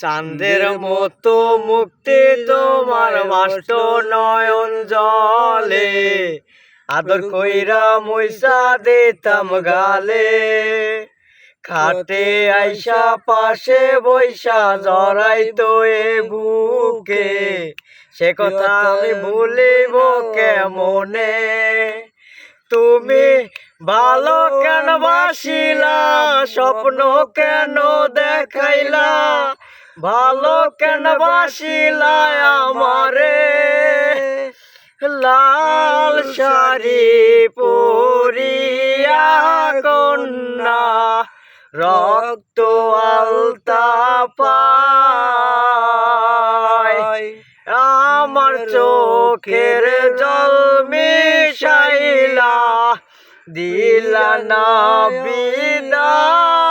চাঁদের মতো মুক্তি তোমার বাষ্ট নয়ন জলে, আদর কইরা মইসা দিতাম গালে। খাটে আইসা পাশে বইসা জড়াইতো এ বুকে, সে কথা আমি ভুলিব কেমনে। তুমি ভালো কেন বাসিলা, স্বপ্ন কেন দেখাইলা, ভালো কেন বাসিলা আমারে। লাল শাড়ি পরিয়া কন্যা, রক্ত আলতা পায়, আমার চোখের জল মিশাইলা দিলা না বিদায়।